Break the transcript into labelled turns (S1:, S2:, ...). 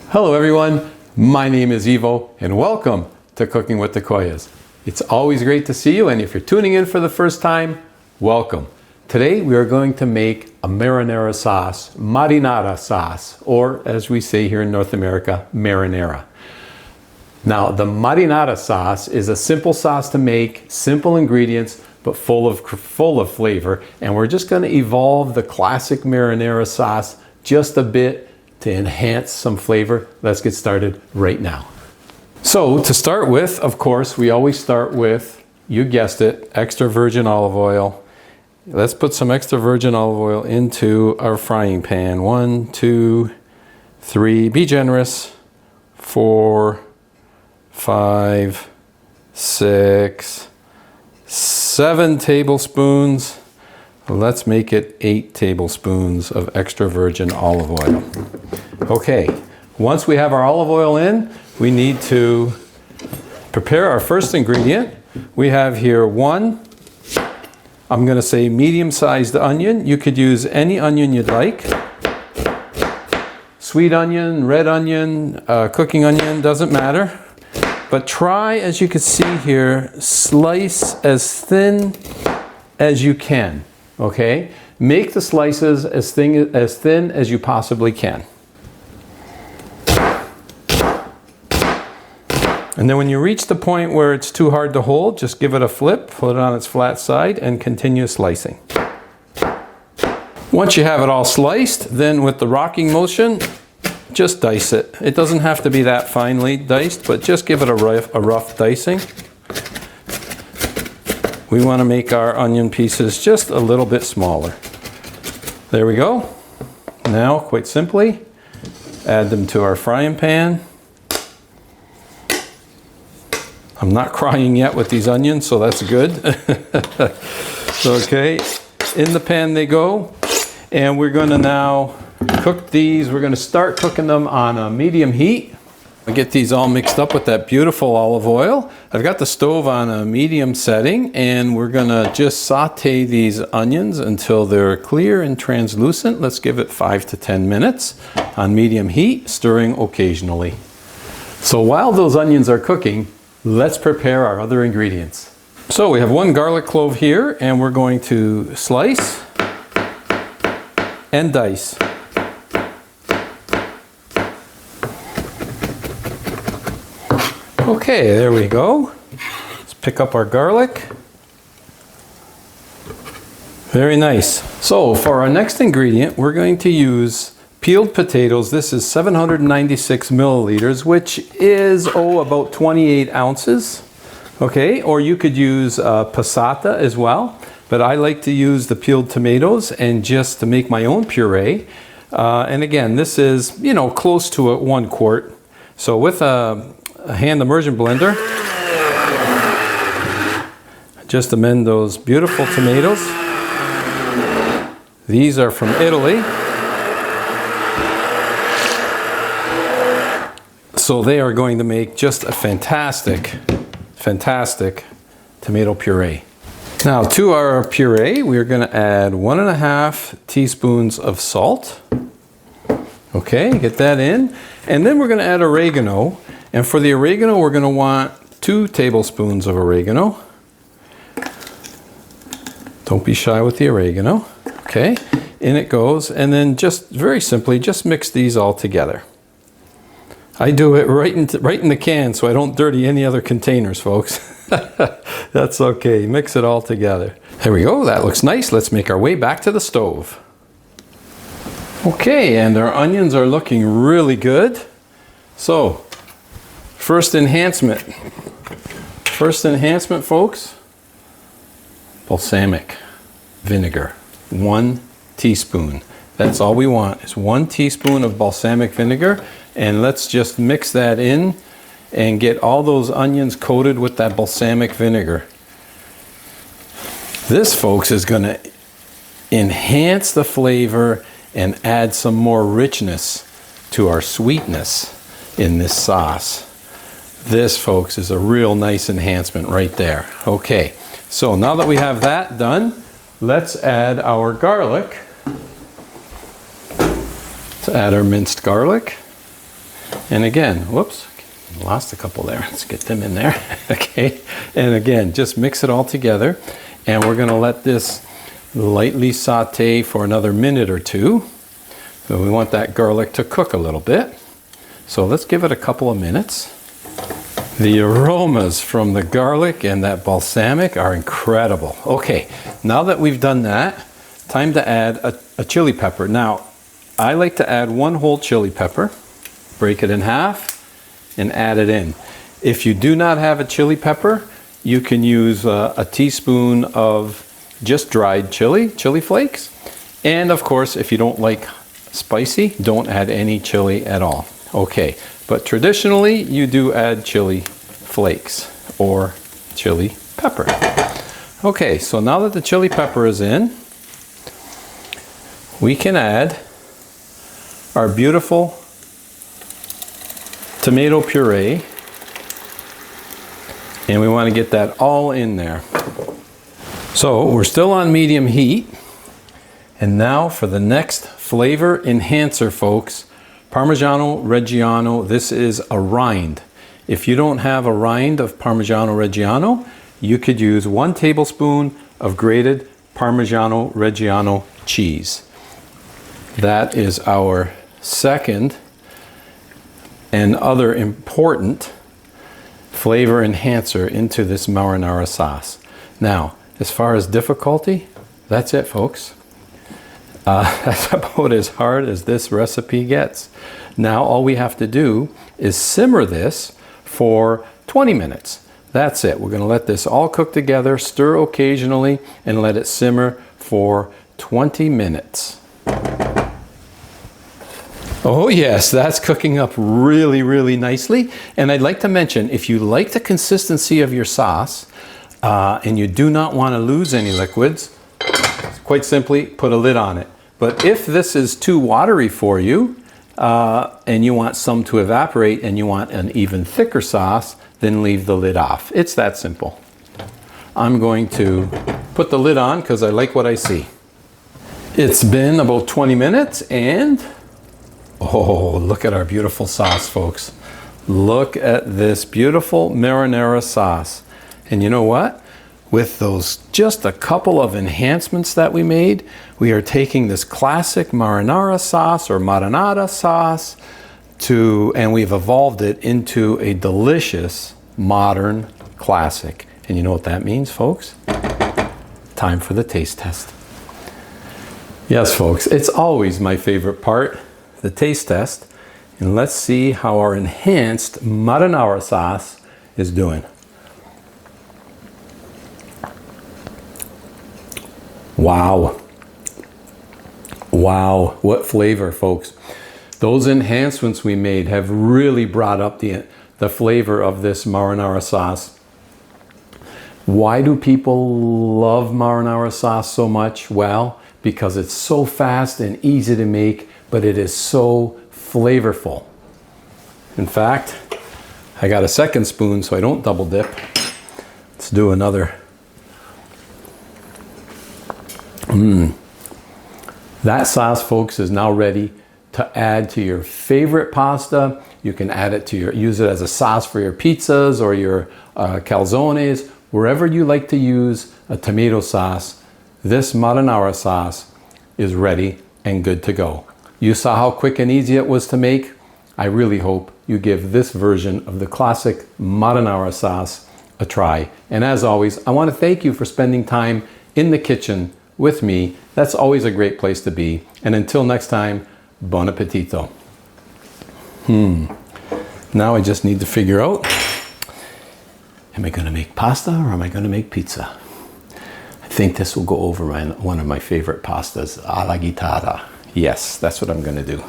S1: Hello everyone, my name is EVOO and welcome to Cooking with the Coias. It's always great to see you, and if you're tuning in for the first time, welcome. Today we are going to make a marinara sauce, marinara sauce, or as we say here in North America, marinara. Now the marinara sauce is a simple sauce to make, simple ingredients, but full of flavor, and we're just going to evolve the classic marinara sauce just a bit to enhance some flavor. Let's get started right now. So to start with, of course, we always start with, you guessed it, extra virgin olive oil. Let's put some extra virgin olive oil into our frying pan. 1, 2, 3, be generous. 4, 5, 6, 7 tablespoons. Let's make it 8 tablespoons of extra virgin olive oil. Okay, once we have our olive oil in, we need to prepare our first ingredient. We have here one, I'm going to say medium-sized onion. You could use any onion you'd like. Sweet onion, red onion, cooking onion, doesn't matter. But try, as you can see here, slice as thin as you can. Okay, make the slices as thin as you possibly can. And then when you reach the point where it's too hard to hold, just give it a flip, put it on its flat side, and continue slicing. Once you have it all sliced, then with the rocking motion, just dice it. It doesn't have to be that finely diced, but just give it a rough dicing. We want to make our onion pieces just a little bit smaller. There we go. Now, quite simply, add them to our frying pan. I'm not crying yet with these onions, so that's good. Okay, in the pan they go. And we're going to now cook these. We're going to start cooking them on a medium heat. I get these all mixed up with that beautiful olive oil. I've got the stove on a medium setting, and we're going to just saute these onions until they're clear and translucent. Let's give it 5 to 10 minutes on medium heat, stirring occasionally. So while those onions are cooking, let's prepare our other ingredients. So we have 1 garlic clove here, and we're going to slice and dice. Okay, there we go. Let's pick up our garlic. Very nice. So for our next ingredient, we're going to use peeled potatoes. This is 796 milliliters, which is, about 28 ounces. Okay, or you could use passata as well, but I like to use the peeled tomatoes and just to make my own puree. And again, this is, close to 1 quart. So with a hand immersion blender, just amend those beautiful tomatoes. These are from Italy, so they are going to make just a fantastic tomato puree. Now to our puree, we're going to add 1.5 teaspoons of salt. Okay, get that in, and then we're going to add oregano. And for the oregano, we're going to want 2 tablespoons of oregano. Don't be shy with the oregano. Okay, in it goes. And then just very simply, just mix these all together. I do it right in the can so I don't dirty any other containers, folks. That's okay. Mix it all together. There we go. That looks nice. Let's make our way back to the stove. Okay, and our onions are looking really good. So, First enhancement, folks, balsamic vinegar, 1 teaspoon. That's all we want, is 1 teaspoon of balsamic vinegar. And let's just mix that in and get all those onions coated with that balsamic vinegar. This, folks, is going to enhance the flavor and add some more richness to our sweetness in this sauce. This, folks, is a real nice enhancement right there. Okay, so now that we have that done, let's add our garlic. To add our minced garlic. And again, whoops, lost a couple there. Let's get them in there. Okay. And again, just mix it all together. And we're going to let this lightly saute for another minute or two. So we want that garlic to cook a little bit. So let's give it a couple of minutes. The aromas from the garlic and that balsamic are incredible. Okay, now that we've done that, time to add a chili pepper. Now, I like to add one whole chili pepper, break it in half, and add it in. If you do not have a chili pepper, you can use a teaspoon of just dried chili flakes. And of course, if you don't like spicy, don't add any chili at all. Okay, but traditionally you do add chili flakes or chili pepper. Okay, so now that the chili pepper is in, we can add our beautiful tomato puree, and we want to get that all in there. So we're still on medium heat, and now for the next flavor enhancer, folks. Parmigiano Reggiano. This is a rind. If you don't have a rind of Parmigiano Reggiano, you could use 1 tablespoon of grated Parmigiano Reggiano cheese. That is our second and other important flavor enhancer into this marinara sauce. Now, as far as difficulty, that's it, folks. That's about as hard as this recipe gets. Now all we have to do is simmer this for 20 minutes. That's it. We're going to let this all cook together, stir occasionally, and let it simmer for 20 minutes. Oh yes, that's cooking up really, really nicely. And I'd like to mention, if you like the consistency of your sauce and you do not want to lose any liquids, quite simply put a lid on it. But if this is too watery for you and you want some to evaporate and you want an even thicker sauce, then leave the lid off. It's that simple. I'm going to put the lid on because I like what I see. It's been about 20 minutes and oh, look at our beautiful sauce, folks. Look at this beautiful marinara sauce. And you know what? With those just a couple of enhancements that we made, we are taking this classic marinara sauce or marinara sauce and we've evolved it into a delicious modern classic. And you know what that means, folks? Time for the taste test. Yes, folks, it's always my favorite part, the taste test. And let's see how our enhanced marinara sauce is doing. Wow. Wow, what flavor, folks. Those enhancements we made have really brought up the flavor of this marinara sauce. Why do people love marinara sauce so much? Well, because it's so fast and easy to make, but it is so flavorful. In fact, I got a second spoon so I don't double dip. Let's do another. That sauce, folks, is now ready to add to your favorite pasta. You can add it to use it as a sauce for your pizzas or your calzones. Wherever you like to use a tomato sauce, this marinara sauce is ready and good to go. You saw how quick and easy it was to make. I really hope you give this version of the classic marinara sauce a try. And as always, I want to thank you for spending time in the kitchen with me. That's always a great place to be. And until next time, buon appetito. Now I just need to figure out, am I going to make pasta or am I going to make pizza? I think this will go over one of my favorite pastas, alla guitarra. Yes, that's what I'm going to do.